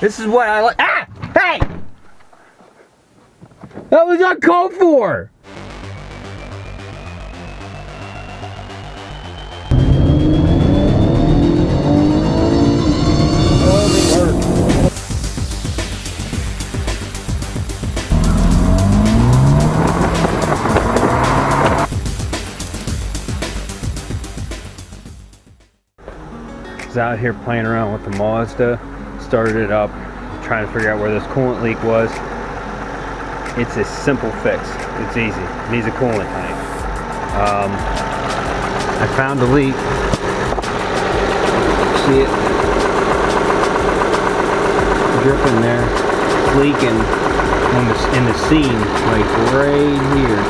This is what I like. Ah! Hey! That was uncalled for! Out here playing around with the Mazda, started it up, trying to figure out where this coolant leak was. It's a simple fix. It's easy. It needs a coolant tank. I found the leak. See it? Dripping there. It's leaking in the seam, like right here.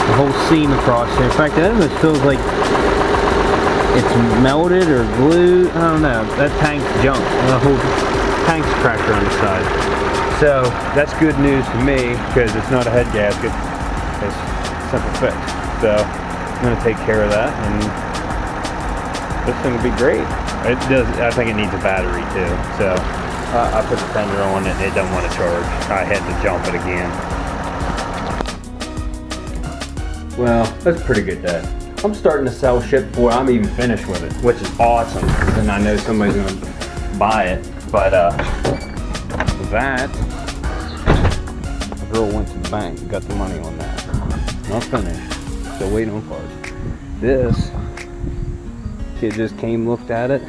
The whole seam across there. In fact, it almost feels like it's melted or glued. I don't know. That tank's junk. The whole tank's cracked on the side. So that's good news to me because it's not a head gasket. It's a simple fix. So I'm going to take care of that, and this thing will be great. It does. I think it needs a battery too. So I put the tender on it, and it doesn't want to charge. I had to jump it again. Well, that's a pretty good day. I'm starting to sell shit before I'm even finished with it, which is awesome. And I know somebody's gonna buy it. But that, the girl went to the bank and got the money on that. Not finished. Still waiting on parts. This, kid just came, looked at it.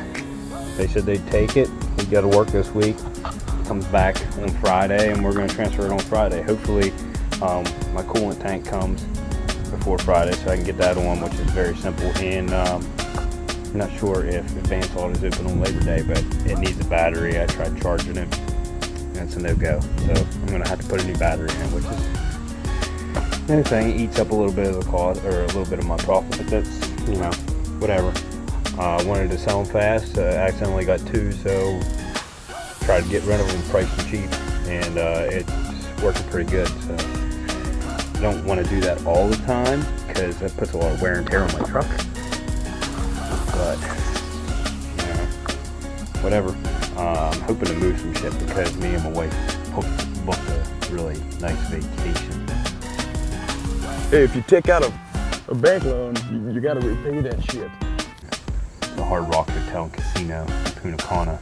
They said they'd take it. We got to work this week. It comes back on Friday, and we're gonna transfer it on Friday. Hopefully, my coolant tank comes before Friday, so I can get that on, which is very simple. And I'm not sure if Advanced Auto is open on Labor Day, but it needs a battery. I tried charging it, and it's a no-go. So I'm gonna have to put a new battery in, which is another thing. It eats up a little bit of the cost, or a little bit of my profit, but that's, you know, whatever. Wanted to sell them fast. Accidentally got two, so tried to get rid of them, price them cheap, and it's working pretty good. So don't want to do that all the time because that puts a lot of wear and tear on my truck, but you know, whatever. I'm hoping to move some shit because me and my wife booked a really nice vacation. Hey, if you take out a bank loan, you got to repay that shit. The Hard Rock Hotel and Casino in Punta Cana.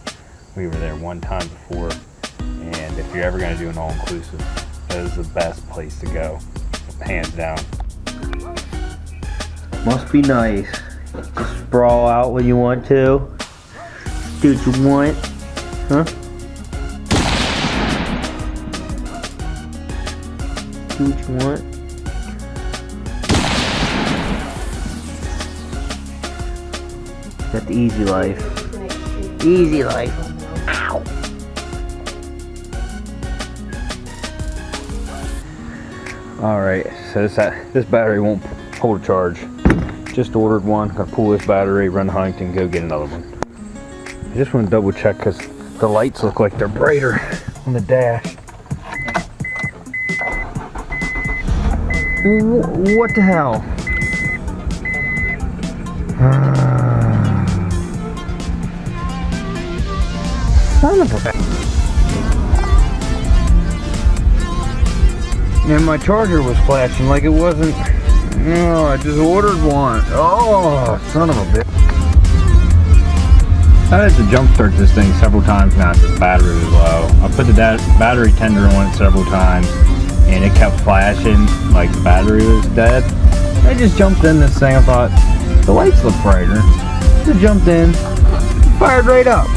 We were there one time before, and if you're ever going to do an all-inclusive, that is the best place to go. Hands down. Must be nice. Just sprawl out when you want to. Do what you want. Huh? Do what you want. Got the easy life. Easy life. Ow! Alright, so this battery won't hold a charge. Just ordered one. Gotta pull this battery, run to Huntington, go get another one. I just want to double check because the lights look like they're brighter on the dash. What the hell? Son of a... And my charger was flashing like it wasn't. No, I just ordered one. Oh, son of a bitch. I had to jump start this thing several times now because the battery was low. I put the battery tender on it several times and it kept flashing like the battery was dead. I just jumped in this thing. I thought the lights look brighter. Just jumped in, fired right up.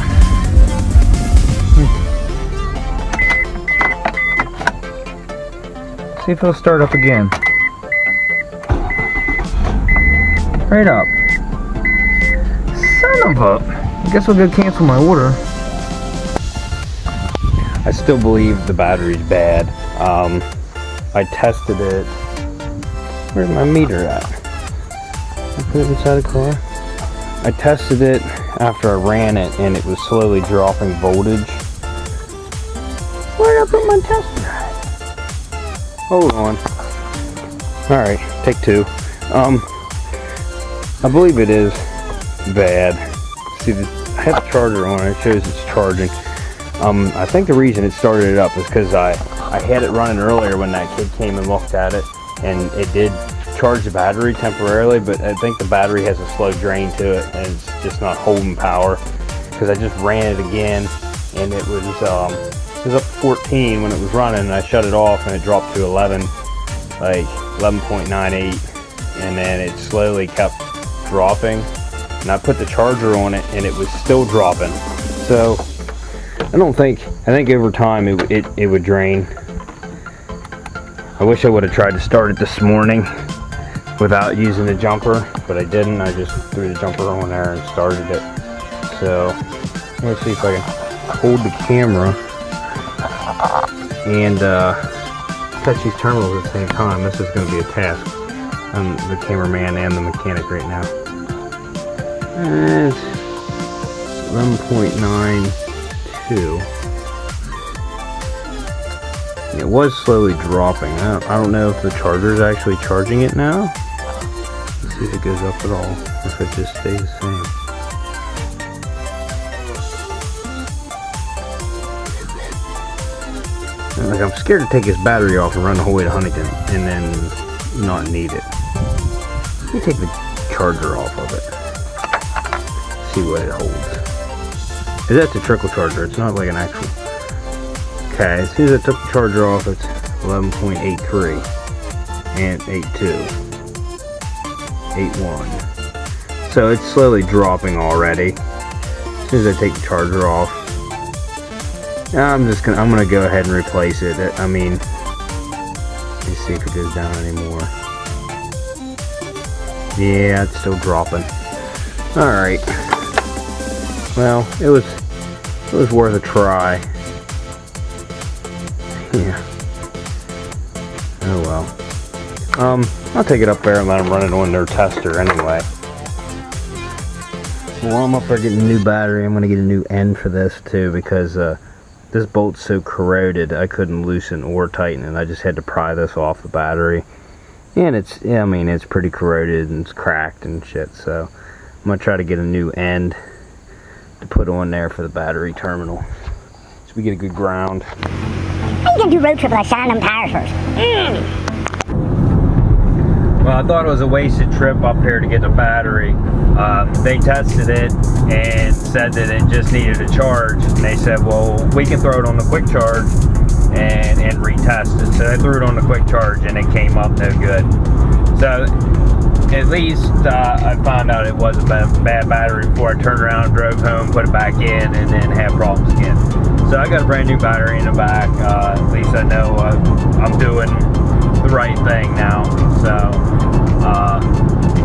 See if it'll start up again. Right up. Son of a... I guess I'll go cancel my order. I still believe the battery's bad. I tested it. Where's my meter at? I put it inside the car. I tested it after I ran it and it was slowly dropping voltage. Where did I put my tester at? Hold on. Alright, take two. I believe it is bad. See, I have the charger on. It shows it's charging. I think the reason it started it up is because I had it running earlier when that kid came and looked at it, and it did charge the battery temporarily, but I think the battery has a slow drain to it, and it's just not holding power. Because I just ran it again, and it was up to 14 when it was running, and I shut it off, and it dropped to 11, like 11.98, and then it slowly kept dropping. And I put the charger on it, and it was still dropping. So I think over time it would drain. I wish I would have tried to start it this morning without using the jumper, but I didn't. I just threw the jumper on there and started it. So let's see if I can hold the camera and touch these terminals at the same time. This is going to be a task. I'm the cameraman and the mechanic right now. And 11.92. It was slowly dropping. I don't know if the charger is actually charging it now. Let's see if it goes up at all, or if it just stays the same. Like, I'm scared to take this battery off and run the whole way to Huntington and then not need it. Let me take the charger off of it. See what it holds. That's a trickle charger. It's not like an actual. Okay, as soon as I took the charger off, it's 11.83 and 82, 81. So it's slowly dropping already. As soon as I take the charger off, I'm gonna go ahead and replace it. I mean, let's see if it goes down anymore. Yeah, it's still dropping. All right. Well, it was worth a try. Yeah. Oh well. I'll take it up there and let them run it on their tester anyway. While I'm up there getting a new battery, I'm gonna get a new end for this too, because this bolt's so corroded I couldn't loosen or tighten it. I just had to pry this off the battery, and it's pretty corroded and it's cracked and shit. So I'm gonna try to get a new end to put on there for the battery terminal, so we get a good ground. I'm gonna do road trip, but I shine them tires first. Well, I thought it was a wasted trip up here to get the battery. They tested it and said that it just needed a charge. And they said, well, we can throw it on the quick charge and retest it. So I threw it on the quick charge and it came up no good. So at least I found out it was a bad battery before I turned around, drove home, put it back in, and then had problems again. So I got a brand new battery in the back. At least I know I'm doing the right thing now. So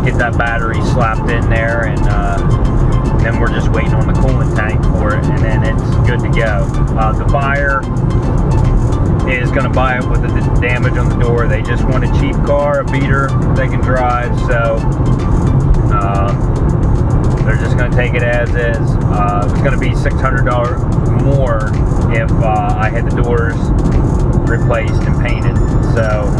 get that battery slapped in there, and then we're just waiting on the coolant tank for it, and then it's good to go. The buyer is going to buy it with the damage on the door. They just want a cheap car, a beater they can drive, so they're just going to take it as is. It's going to be $600 more if I had the doors replaced and painted, so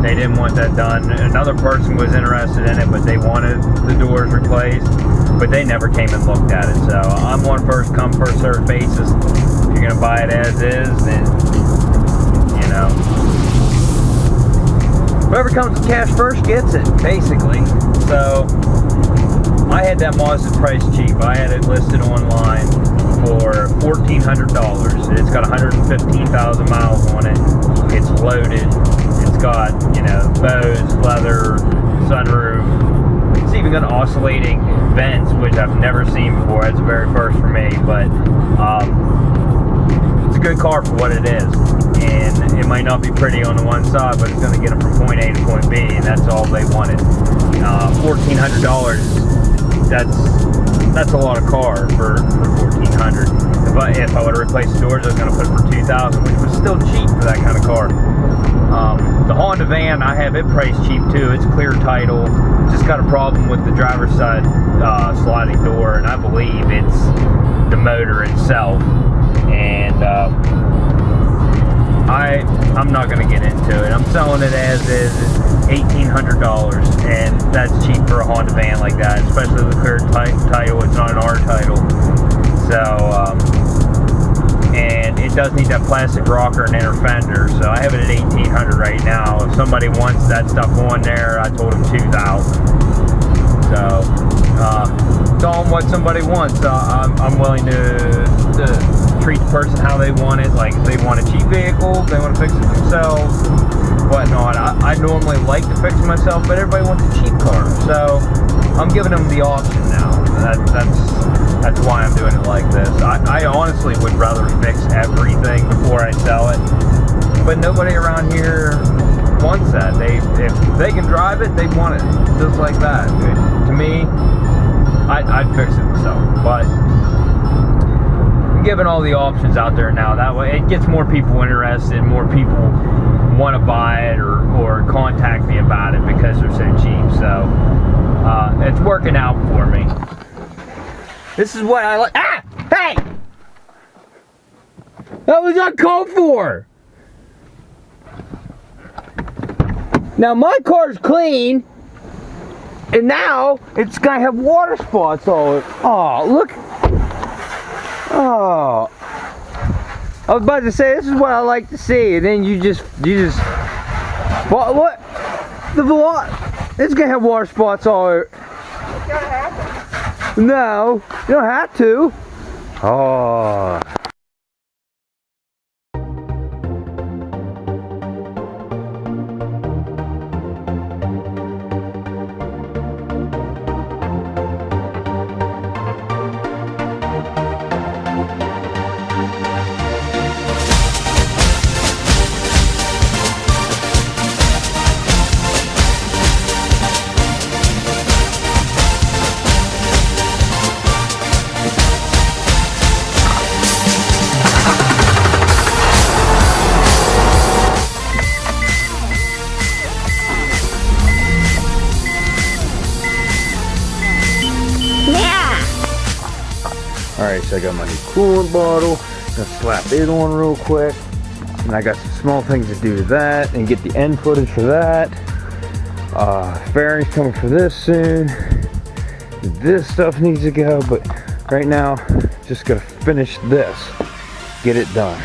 they didn't want that done. Another person was interested in it, but they wanted the doors replaced, but they never came and looked at it. So I'm on first come, first served basis. If you're going to buy it as is, then, you know, whoever comes with cash first gets it, basically. So I had that Mazda priced cheap. I had it listed online for $1,400. It's got 115,000 miles on it. It's loaded. It's got, you know, Bose, leather, sunroof. It's even got oscillating vents, which I've never seen before. It's the very first for me, but it's a good car for what it is. And it might not be pretty on the one side, but it's going to get them from point A to point B, and that's all they wanted. $1,400. That's a lot of car for $1,400. If I would have replaced the doors, I was going to put it for $2,000, which was still cheap for that kind of car. The Honda van, I have it priced cheap too. It's clear title. Just got a problem with the driver's side sliding door, and I believe it's. 'It's, the motor itself, and it, you know, the motor itself is I'm not gonna get into it. I'm selling it as is. It's $1,800, and that's cheap for a Honda van like that, especially with the clear title. It's not an R title, so and it does need that plastic rocker and inner fender. So I have it at $1,800 right now. If somebody wants that stuff on there, I told them $2,000. So tell them what somebody wants. I'm willing to treat the person how they want it. Like if they want a cheap vehicle, if they want to fix it themselves, whatnot. I normally like to fix it myself, but everybody wants a cheap car. So I'm giving them the option now. That's why I'm doing it like this. I honestly would rather fix everything before I sell it, but nobody around here wants that. If they can drive it, they want it just like that. To me, I'd fix it myself, but I'm giving all the options out there now. That way it gets more people interested, more people want to buy it or contact me about it because they're so cheap. So it's working out for me. This is what I like. Ah! Hey! That was uncalled for! Now my car's clean, and now it's gonna have water spots all over. Oh, look. Oh. I was about to say, this is what I like to see, and then you just, what? It's gonna have water spots all over. It's gonna happen. No, you don't have to. Oh. Alright, so I got my new coolant bottle. Gonna slap it on real quick. And I got some small things to do to that and get the end footage for that. Fairing's coming for this soon. This stuff needs to go, but right now, just gotta finish this. Get it done.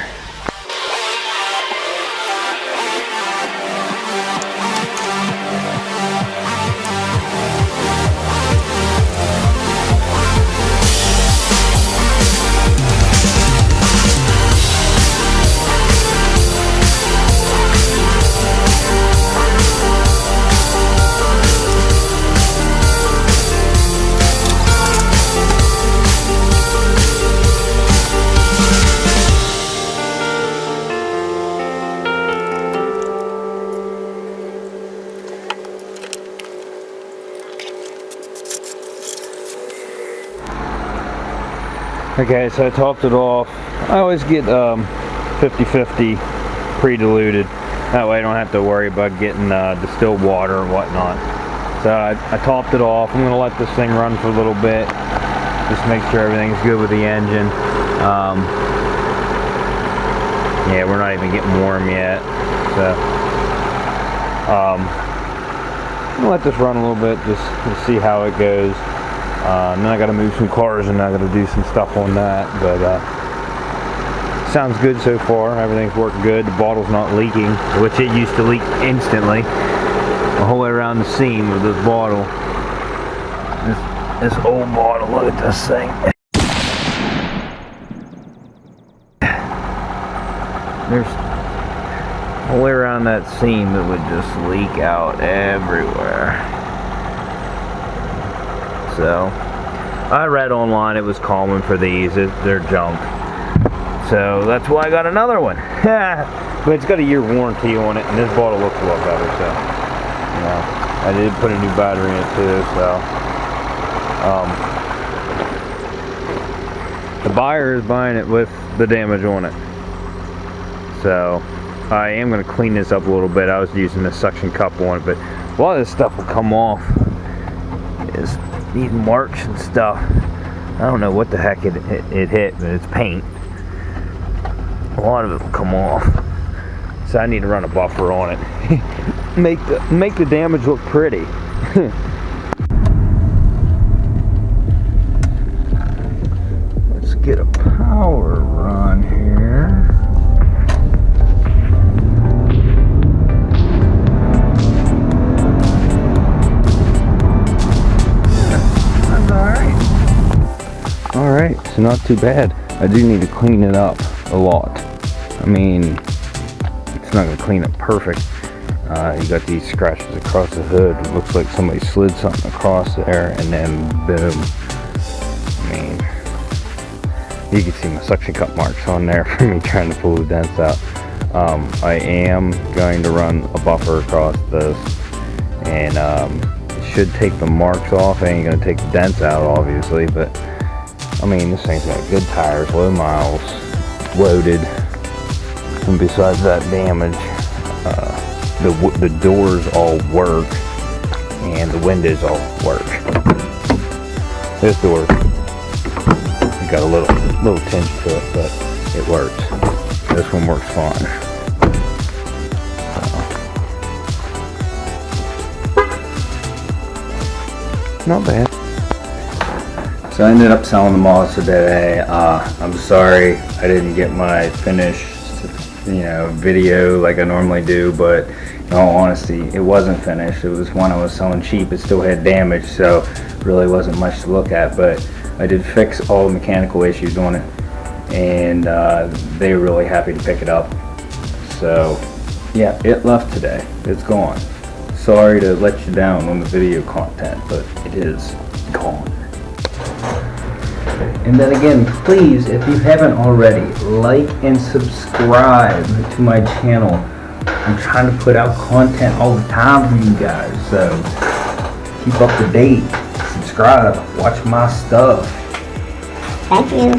Okay, so I topped it off. I always get 50-50 pre-diluted. That way I don't have to worry about getting distilled water or whatnot. So I topped it off. I'm going to let this thing run for a little bit. Just make sure everything's good with the engine. Yeah, we're not even getting warm yet. So I'm going to let this run a little bit just to see how it goes. And then I got to move some cars and I got to do some stuff on that, but sounds good so far. Everything's working good. The bottle's not leaking, which it used to leak instantly the whole way around the seam with this bottle. This old bottle, look at this thing. There's the whole way around that seam that would just leak out everywhere. So I read online it was common for these. They're junk. So that's why I got another one. But it's got a year warranty on it, and this bottle looks a lot better. So, you know, I did put a new battery in it too. So the buyer is buying it with the damage on it. So I am going to clean this up a little bit. I was using the suction cup on it, but a lot of this stuff will come off. It's these marks and stuff. I don't know what the heck it hit, but it's paint. A lot of it will come off. So I need to run a buffer on it. make the damage look pretty. Let's get a power run here. Alright, so not too bad. I do need to clean it up a lot. I mean, it's not going to clean it perfect. You got these scratches across the hood. It looks like somebody slid something across there and then boom. I mean, you can see my suction cup marks on there for me trying to pull the dents out. I am going to run a buffer across this, and it should take the marks off. I ain't going to take the dents out, obviously, but I mean, this thing's got good tires, low miles, loaded, and besides that damage, the doors all work, and the windows all work. This door got a little tinge to it, but it works. This one works fine. Not bad. So I ended up selling the Mazda today. I'm sorry I didn't get my finished, video like I normally do, but in all honesty, it wasn't finished. It was one I was selling cheap. It still had damage, so really wasn't much to look at, but I did fix all the mechanical issues on it, and they were really happy to pick it up. So yeah, it left today. It's gone. Sorry to let you down on the video content, but it is gone. And then again, please, if you haven't already, like and subscribe to my channel. I'm trying to put out content all the time for you guys, so keep up to date. Subscribe, watch my stuff. Thank you.